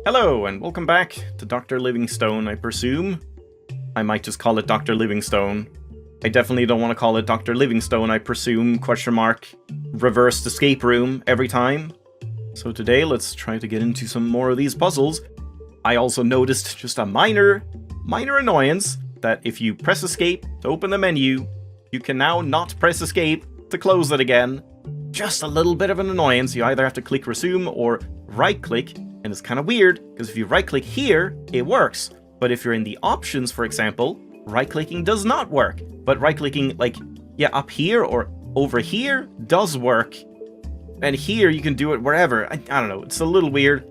Hello, and welcome back to Dr. Livingstone, I presume. I might just call it Dr. Livingstone. I definitely don't want to call it Dr. Livingstone, I presume, question mark, reversed escape room every time. So today, let's try to get into some more of these puzzles. I also noticed just a minor annoyance that if you press escape to open the menu, you can now not press escape to close it again. Just a little bit of an annoyance. You either have to click resume or right-click, and it's kind of weird, because if you right-click here, it works. But if you're in the options, for example, right-clicking does not work. But right-clicking, like, yeah, up here or over here does work. And here, you can do it wherever. I don't know, it's a little weird.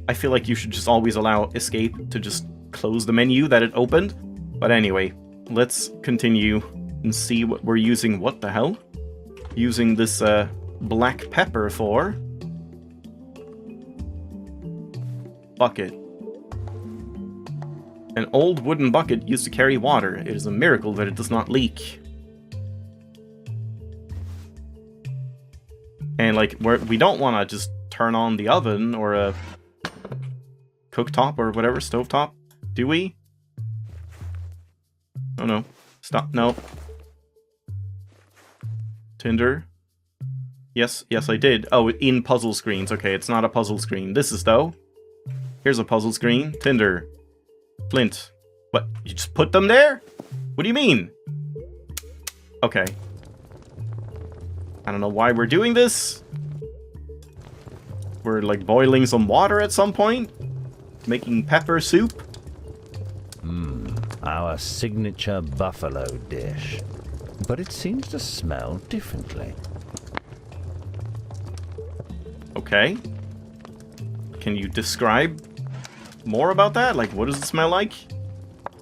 I feel like you should just always allow escape to just close the menu that it opened. But anyway, let's continue and see what we're using. What the hell? Using this, black pepper for. Bucket. An old wooden bucket used to carry water. It is a miracle that it does not leak. And like, we don't want to just turn on the oven or a cooktop or whatever, stovetop, do we? Oh no. Stop, no. Tinder. Yes, I did. Oh, in puzzle screens. Okay, it's not a puzzle screen. This is though. Here's a puzzle screen. Tinder. Flint. What? You just put them there? What do you mean? Okay. I don't know why we're doing this. We're like boiling some water at some point. Making pepper soup. Our signature buffalo dish. But it seems to smell differently. Okay. Can you describe more about that? Like, what does it smell like?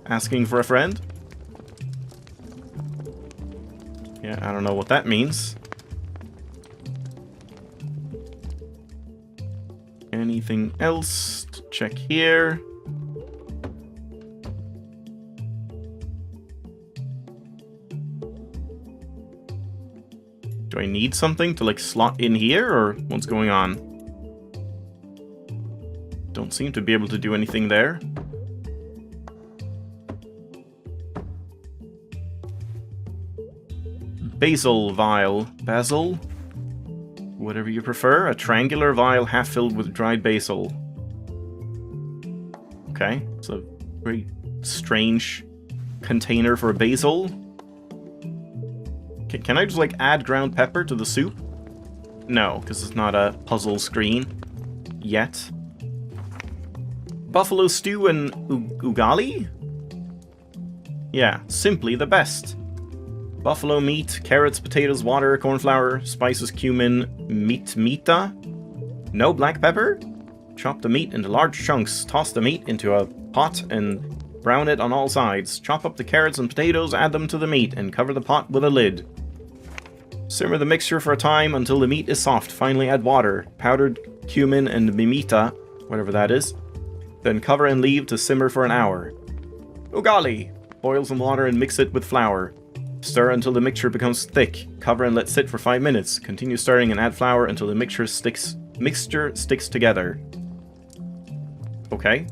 Asking for a friend? Yeah, I don't know what that means. Anything else to check here? Do I need something to like slot in here, or what's going on? Don't seem to be able to do anything there. Basil vial. Basil? Whatever you prefer. A triangular vial half filled with dried basil. Okay, it's a very strange container for basil. Can I just like add ground pepper to the soup? No, because it's not a puzzle screen yet. Buffalo stew and ugali? Yeah, simply the best. Buffalo meat, carrots, potatoes, water, corn flour, spices, cumin, meat-mita. No black pepper? Chop the meat into large chunks. Toss the meat into a pot and brown it on all sides. Chop up the carrots and potatoes, add them to the meat, and cover the pot with a lid. Simmer the mixture for a time until the meat is soft. Finally add water, powdered cumin, and mimita, whatever that is. Then cover and leave to simmer for an hour. Ugali! Boil some water and mix it with flour. Stir until the mixture becomes thick. Cover and let sit for 5 minutes. Continue stirring and add flour until the mixture sticks together. Okay.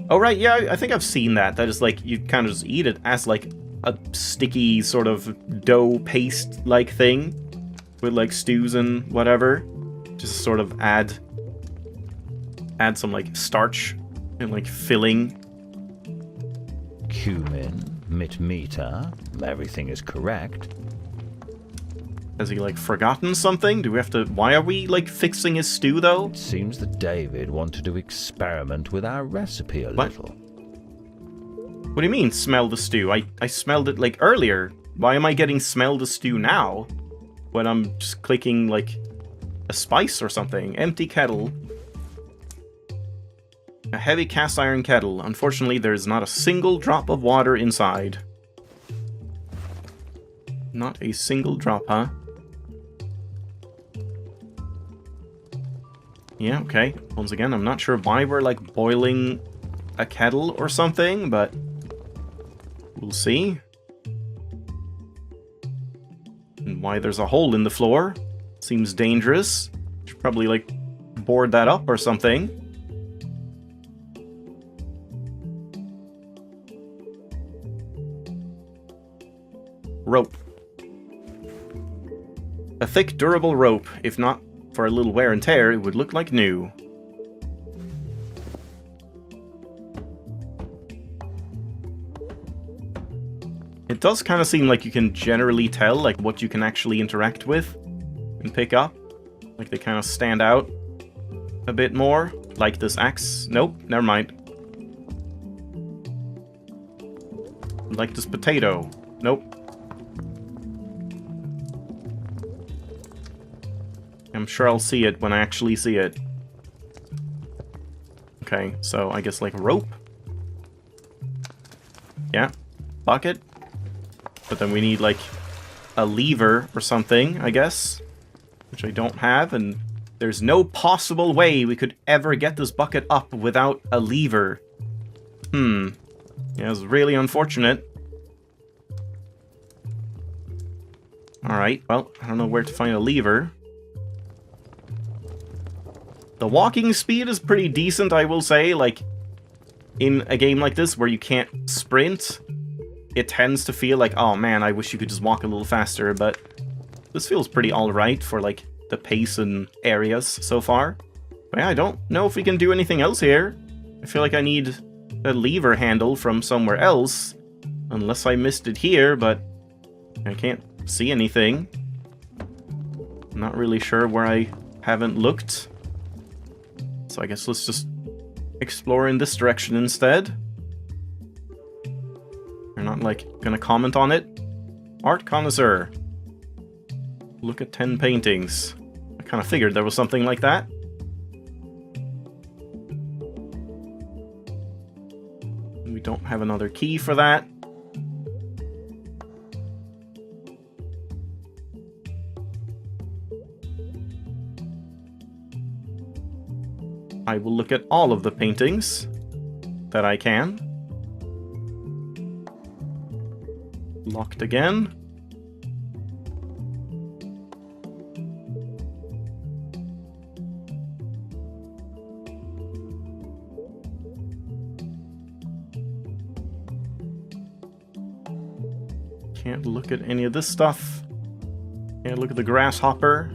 Oh right, yeah, I think I've seen that. That is like, you kind of just eat it as like a sticky sort of dough paste-like thing. With like stews and whatever. Just sort of add some like starch and like filling. Cumin, mitmita, everything is correct. Has he like forgotten something? Do we have to... Why are we like fixing his stew though? It seems that David wanted to experiment with our recipe a little. What do you mean, smell the stew? I smelled it like earlier. Why am I getting smell the stew now? When I'm just clicking like a spice or something. Empty kettle. A heavy cast iron kettle. Unfortunately, there is not a single drop of water inside. Not a single drop, huh? Yeah, okay. Once again, I'm not sure why we're like boiling a kettle or something, but we'll see. And why there's a hole in the floor. Seems dangerous. Should probably like board that up or something. Rope. A thick, durable rope. If not for a little wear and tear, it would look like new. It does kind of seem like you can generally tell like what you can actually interact with and pick up. Like they kind of stand out a bit more. Like this axe. Nope, never mind. Like this potato. Nope. I'm sure I'll see it when I actually see it. Okay, so I guess like rope. Yeah. Bucket. But then we need like a lever or something, I guess. Which I don't have, and there's no possible way we could ever get this bucket up without a lever. Yeah, it's really unfortunate. Alright, well, I don't know where to find a lever. The walking speed is pretty decent, I will say. Like, in a game like this where you can't sprint, it tends to feel like, oh man, I wish you could just walk a little faster, but this feels pretty alright for, like, the pace and areas so far. But yeah, I don't know if we can do anything else here. I feel like I need a lever handle from somewhere else, unless I missed it here, but I can't see anything. I'm not really sure where I haven't looked. So I guess let's just explore in this direction instead. You're not, like, gonna comment on it? Art connoisseur. Look at 10 paintings. I kind of figured there was something like that. We don't have another key for that. I will look at all of the paintings that I can. Locked again. Can't look at any of this stuff. Can't look at the grasshopper.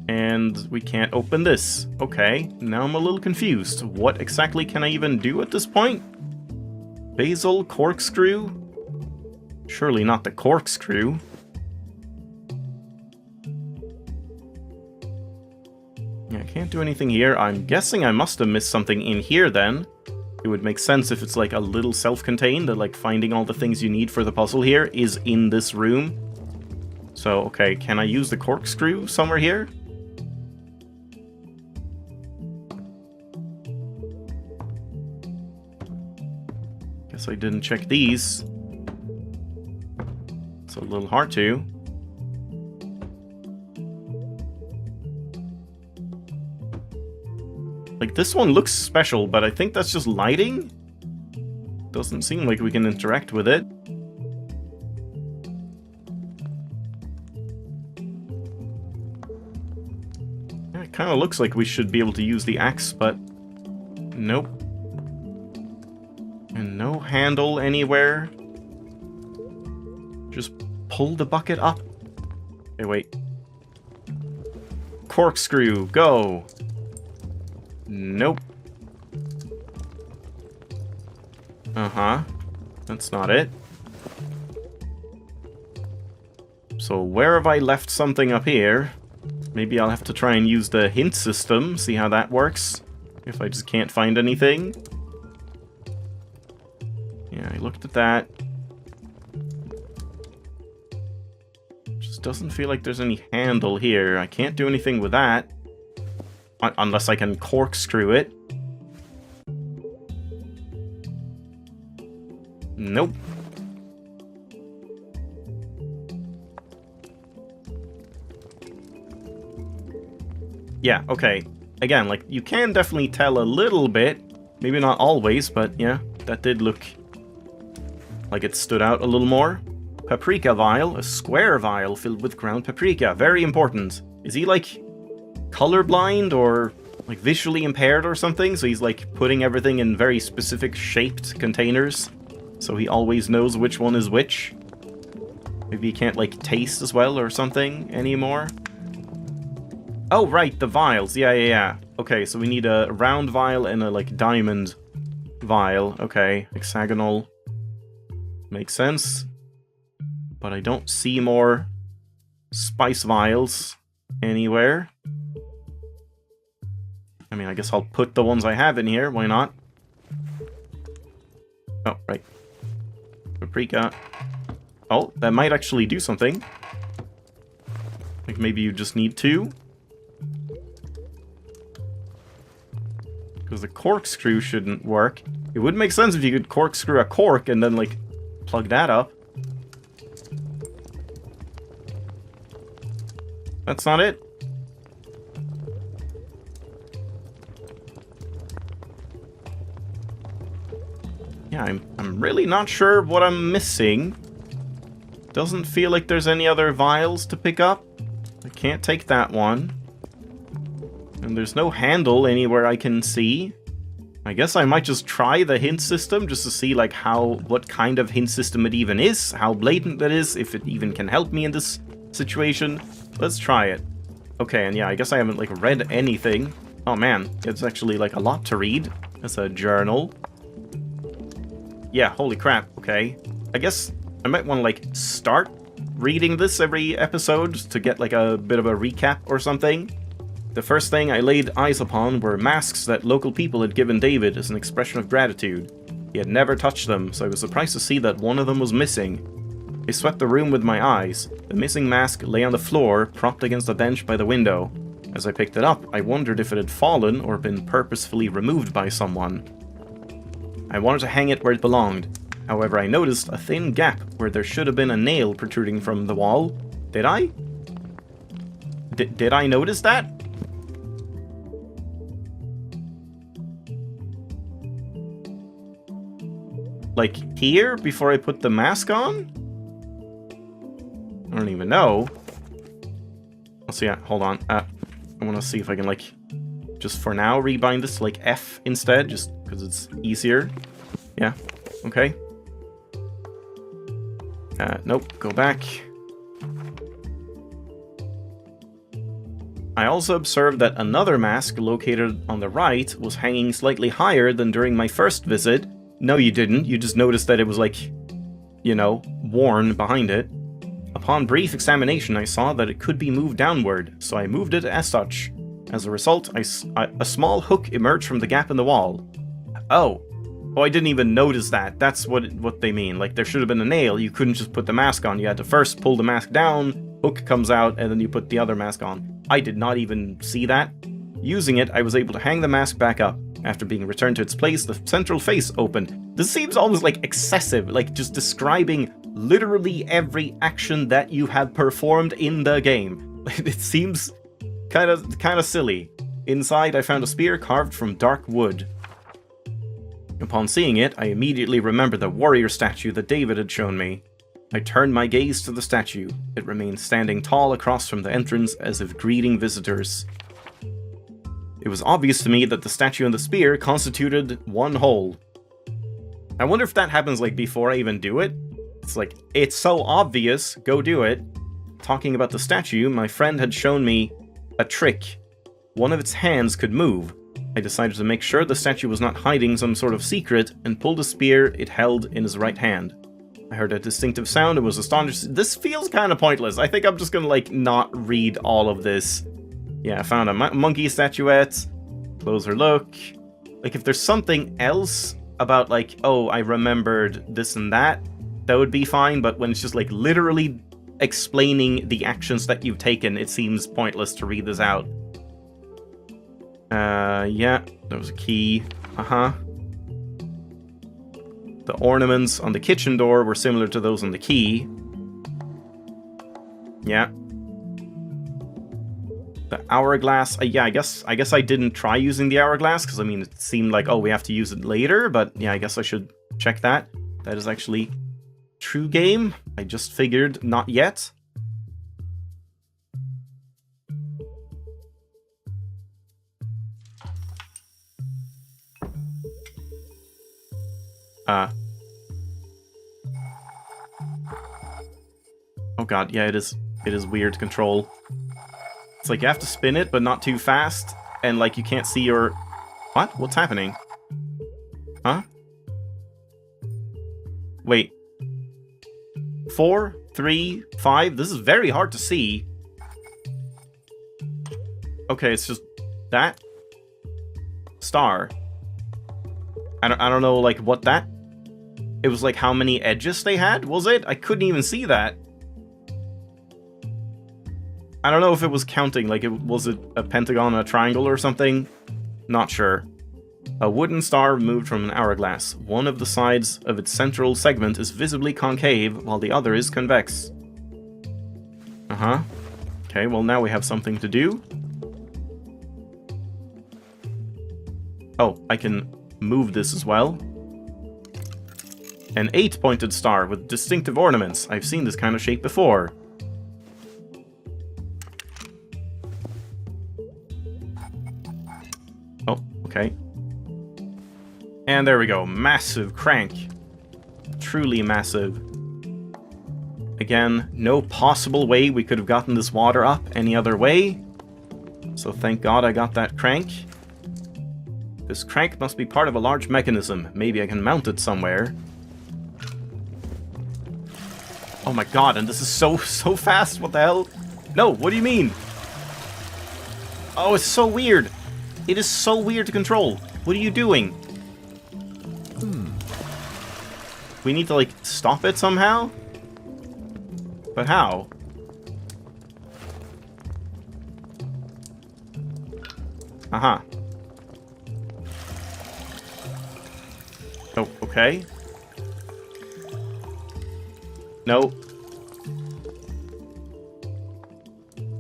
And we can't open this. Okay, now I'm a little confused. What exactly can I even do at this point? Basil corkscrew? Surely not the corkscrew. Yeah, I can't do anything here. I'm guessing I must have missed something in here then. It would make sense if it's like a little self-contained, that like finding all the things you need for the puzzle here is in this room. So, okay, can I use the corkscrew somewhere here? Guess I didn't check these. It's a little hard to. Like, this one looks special, but I think that's just lighting? Doesn't seem like we can interact with it. Yeah, it kind of looks like we should be able to use the axe, but nope. And no handle anywhere. Just pull the bucket up. Okay, wait. Corkscrew, go! Nope. Uh-huh. That's not it. So where have I left something up here? Maybe I'll have to try and use the hint system, see how that works. If I just can't find anything. Yeah, I looked at that. Just doesn't feel like there's any handle here. I can't do anything with that. Unless I can corkscrew it. Nope. Yeah, okay. Again, like, you can definitely tell a little bit. Maybe not always, but yeah, that did look like it stood out a little more. Paprika vial, a square vial filled with ground paprika. Very important. Is he, like, colorblind or like visually impaired or something, so he's like putting everything in very specific shaped containers so he always knows which one is which? Maybe you can't, like, taste as well or something anymore? Oh, right, the vials. Yeah. Okay, so we need a round vial and a, like, diamond vial. Okay, hexagonal. Makes sense. But I don't see more spice vials anywhere. I mean, I guess I'll put the ones I have in here. Why not? Oh, right. Paprika. Oh, that might actually do something. Like, maybe you just need two. Because the corkscrew shouldn't work. It would make sense if you could corkscrew a cork and then, like, plug that up. That's not it? Yeah, I'm really not sure what I'm missing. Doesn't feel like there's any other vials to pick up. I can't take that one. And there's no handle anywhere I can see. I guess I might just try the hint system just to see like what kind of hint system it even is, how blatant that is, if it even can help me in this situation. Let's try it. Okay, and yeah, I guess I haven't like read anything. Oh man, it's actually like a lot to read. It's a journal. Yeah, holy crap, okay. I guess I might want to like start reading this every episode to get like a bit of a recap or something. The first thing I laid eyes upon were masks that local people had given David as an expression of gratitude. He had never touched them, so I was surprised to see that one of them was missing. I swept the room with my eyes. The missing mask lay on the floor, propped against a bench by the window. As I picked it up, I wondered if it had fallen or been purposefully removed by someone. I wanted to hang it where it belonged. However, I noticed a thin gap where there should have been a nail protruding from the wall. Did I? Did I notice that? Like, here, before I put the mask on? I don't even know. Let's see, hold on. I want to see if I can, like, just for now rebind this to, like, F instead, just because it's easier. Yeah, okay. Nope, go back. I also observed that another mask located on the right was hanging slightly higher than during my first visit. No, you didn't. You just noticed that it was, like, you know, worn behind it. Upon brief examination, I saw that it could be moved downward, so I moved it as such. As a result, a small hook emerged from the gap in the wall. Oh, I didn't even notice that. That's what they mean. Like, there should have been a nail. You couldn't just put the mask on. You had to first pull the mask down, hook comes out, and then you put the other mask on. I did not even see that. Using it, I was able to hang the mask back up. After being returned to its place, the central face opened. This seems almost like excessive, like just describing literally every action that you have performed in the game. It seems kind of silly. Inside, I found a spear carved from dark wood. Upon seeing it, I immediately remembered the warrior statue that David had shown me. I turned my gaze to the statue. It remained standing tall across from the entrance as if greeting visitors. It was obvious to me that the statue and the spear constituted one whole. I wonder if that happens like before I even do it. It's like, it's so obvious, go do it. Talking about the statue, my friend had shown me a trick. One of its hands could move. I decided to make sure the statue was not hiding some sort of secret and pulled the spear it held in his right hand. I heard a distinctive sound and was astonished. This feels kind of pointless. I think I'm just gonna like not read all of this. Yeah, I found a monkey statuette. Closer look. Like, if there's something else about, like, oh, I remembered this and that, that would be fine, but when it's just, like, literally explaining the actions that you've taken, it seems pointless to read this out. Yeah, there was a key. The ornaments on the kitchen door were similar to those on the key. Yeah. The hourglass, yeah, I guess I didn't try using the hourglass, because, I mean, it seemed like, oh, we have to use it later, but, yeah, I guess I should check that. That is actually true game. I just figured not yet. Oh god, yeah, it is weird to control. It's like you have to spin it, but not too fast, and like you can't see your... What? What's happening? Huh? Wait. 4, 3, 5? This is very hard to see. Okay, it's just that star. I don't know, like, what that... It was like how many edges they had, was it? I couldn't even see that. I don't know if it was counting, like, was it a pentagon, a triangle, or something? Not sure. A wooden star removed from an hourglass. One of the sides of its central segment is visibly concave, while the other is convex. Uh-huh. Okay, well now we have something to do. Oh, I can move this as well. An 8-pointed star with distinctive ornaments. I've seen this kind of shape before. Oh, okay. And there we go. Massive crank. Truly massive. Again, no possible way we could have gotten this water up any other way. So thank God I got that crank. This crank must be part of a large mechanism. Maybe I can mount it somewhere. Oh my god, and this is so fast. What the hell? No, what do you mean? Oh, it's so weird. It is so weird to control. What are you doing? We need to, like, stop it somehow? But how? Aha. Oh, okay. No.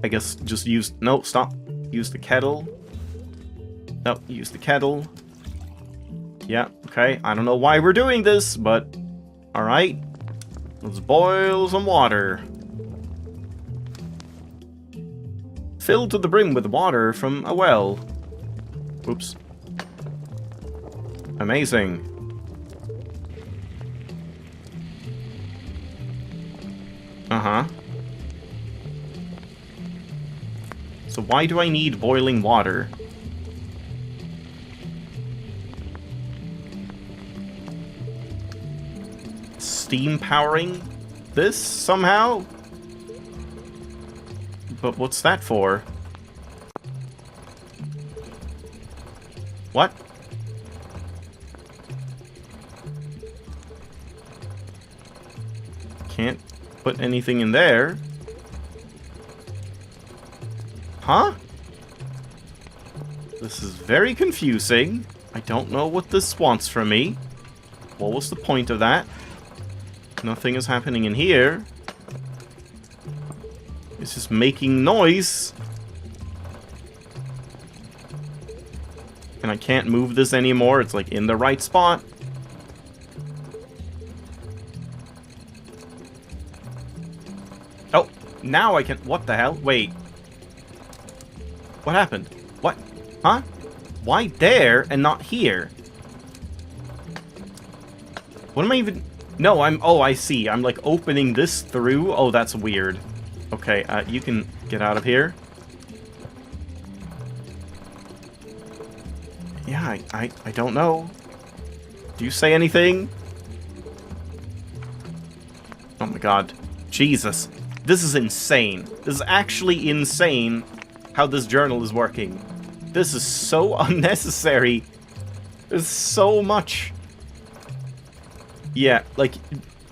I guess just use... No, stop. Use the kettle. No, use the kettle. Yeah, okay. I don't know why we're doing this, but... Alright. Let's boil some water. Filled to the brim with water from a well. Oops. Amazing. Uh-huh. So why do I need boiling water? Steam powering this somehow? But what's that for? What? Can't put anything in there. Huh? This is very confusing. I don't know what this wants from me. What was the point of that? Nothing is happening in here. It's just making noise. And I can't move this anymore. It's like in the right spot. Oh, now I can... What the hell? Wait. What happened? What? Huh? Why there and not here? What am I even... No, I'm... Oh, I see. I'm, like, opening this through. Oh, that's weird. Okay, you can get out of here. Yeah, I don't know. Do you say anything? Oh my god. Jesus. This is insane. This is actually insane how this journal is working. This is so unnecessary. There's so much... Yeah, like,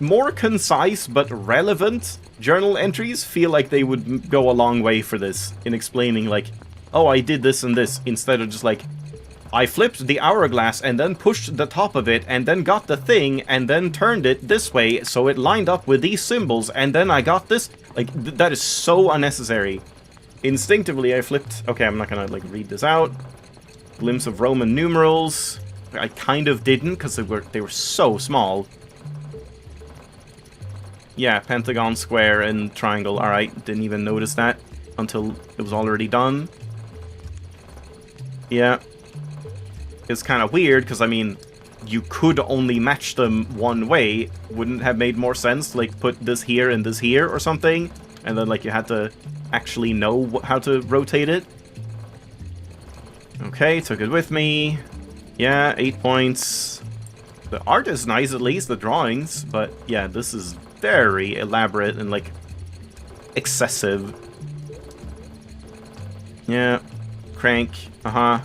more concise but relevant journal entries feel like they would go a long way for this in explaining, like, oh, I did this and this, instead of just like, I flipped the hourglass and then pushed the top of it and then got the thing and then turned it this way so it lined up with these symbols and then I got this. Like, that is so unnecessary. Instinctively, I flipped... Okay, I'm not gonna, like, read this out. Glimpse of Roman numerals. I kind of didn't, because they were so small. Yeah, pentagon, square, and triangle. Alright, didn't even notice that until it was already done. Yeah. It's kind of weird, because, I mean, you could only match them one way. Wouldn't it have made more sense, like, put this here and this here or something? And then, like, you had to actually know how to rotate it? Okay, took it with me. Yeah, 8 points. The art is nice, at least, the drawings. But, yeah, this is very elaborate and, like, excessive. Yeah. Crank. Uh-huh.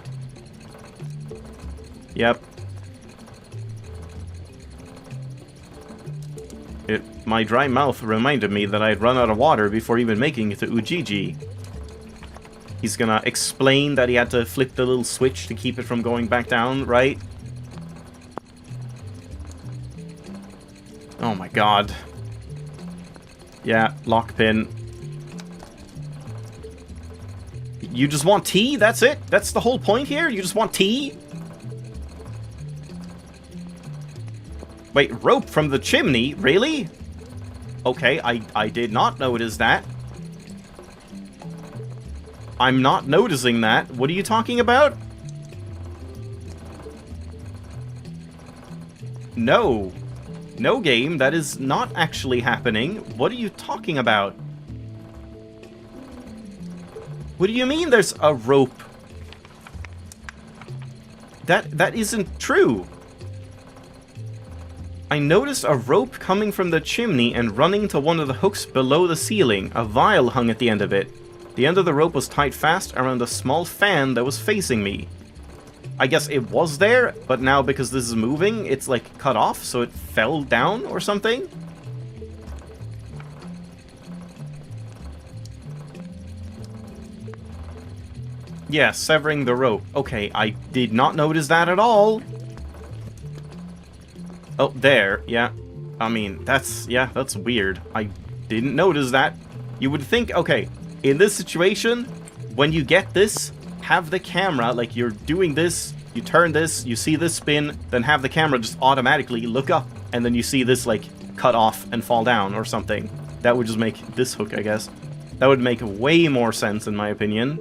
Yep. My dry mouth reminded me that I'd run out of water before even making it to Ujiji. He's gonna explain that he had to flip the little switch to keep it from going back down, right? Oh my god. Yeah, lock pin. You just want tea? That's it? That's the whole point here? You just want tea? Wait, rope from the chimney? Really? Okay, I did not notice that. I'm not noticing that. What are you talking about? No. No game, that is not actually happening. What are you talking about? What do you mean there's a rope? That isn't true. I noticed a rope coming from the chimney and running to one of the hooks below the ceiling. A vial hung at the end of it. The end of the rope was tied fast around a small fan that was facing me. I guess it was there, but now because this is moving, it's like cut off, so it fell down or something? Yeah, severing the rope. Okay, I did not notice that at all. Oh, there, yeah. I mean, that's weird. I didn't notice that. You would think, okay, in this situation, when you get this, have the camera, like you're doing this, you turn this, you see this spin, then have the camera just automatically look up, and then you see this, like, cut off and fall down or something. That would just make this hook, I guess. That would make way more sense, in my opinion.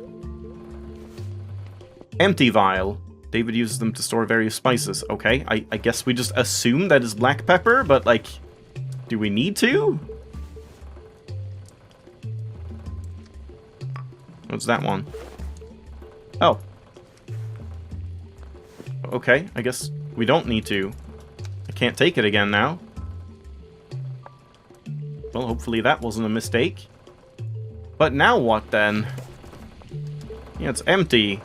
Empty vial. David uses them to store various spices. Okay, I guess we just assume that is black pepper, but, like, do we need to? What's that one? Oh. Okay, I guess we don't need to. I can't take it again now. Well, hopefully that wasn't a mistake. But now what, then? Yeah, it's empty.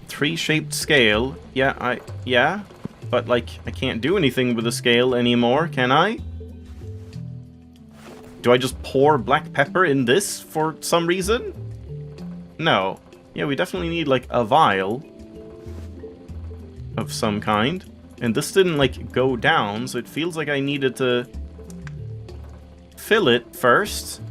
Tree-shaped scale. Yeah, but, like, I can't do anything with the scale anymore, can I? Do I just pour black pepper in this for some reason? No. Yeah, we definitely need, like, a vial of some kind. And this didn't, like, go down, so it feels like I needed to fill it first.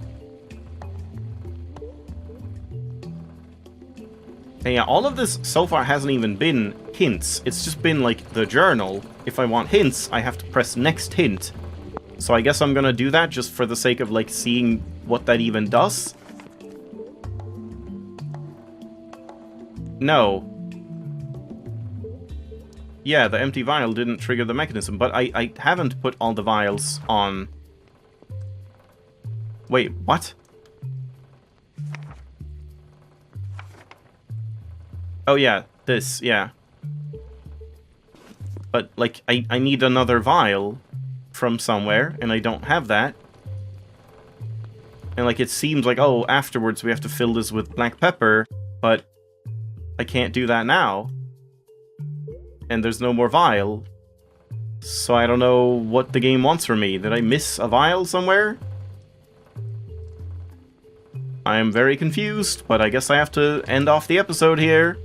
And yeah, all of this so far hasn't even been hints. It's just been, like, the journal. If I want hints, I have to press next hint. So I guess I'm gonna do that just for the sake of, like, seeing what that even does. No. Yeah, the empty vial didn't trigger the mechanism, but I haven't put all the vials on. Wait, what? Oh yeah, this, yeah. But, like, I need another vial from somewhere, and I don't have that. And, like, it seems like, oh, afterwards we have to fill this with black pepper, but I can't do that now. And there's no more vial. So I don't know what the game wants from me. Did I miss a vial somewhere? I am very confused, but I guess I have to end off the episode here.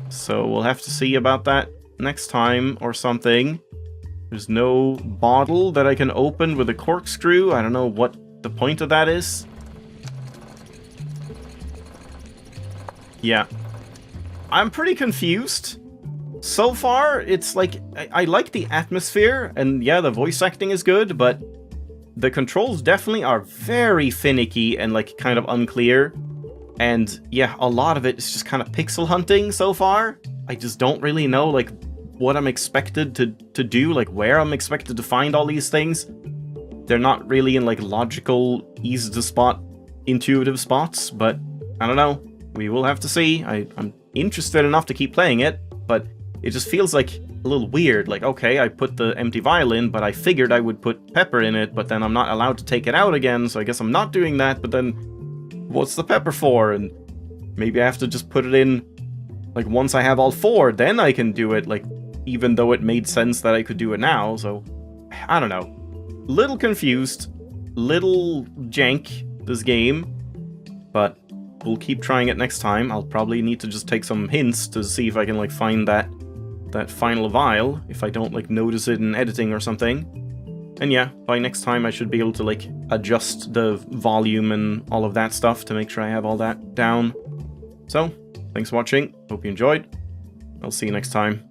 So we'll have to see about that next time or something. There's no bottle that I can open with a corkscrew. I don't know what the point of that is. Yeah. I'm pretty confused. So far, it's like, I like the atmosphere, and yeah, the voice acting is good, but the controls definitely are very finicky and, like, kind of unclear. And yeah, a lot of it is just kind of pixel hunting so far. I just don't really know, like, what I'm expected to do, like, where I'm expected to find all these things. They're not really in, like, logical, easy-to-spot, intuitive spots, but I don't know. We will have to see. I'm interested enough to keep playing it, but it just feels like a little weird. Like, okay, I put the empty vial in, but I figured I would put pepper in it, but then I'm not allowed to take it out again, so I guess I'm not doing that, but then what's the pepper for? And maybe I have to just put it in, like, once I have all 4, then I can do it, like, even though it made sense that I could do it now, so I don't know. Little confused, little jank, this game, but we'll keep trying it next time. I'll probably need to just take some hints to see if I can, like, find that final vial, if I don't, like, notice it in editing or something. And yeah, by next time I should be able to, like, adjust the volume and all of that stuff to make sure I have all that down. So, thanks for watching, hope you enjoyed. I'll see you next time.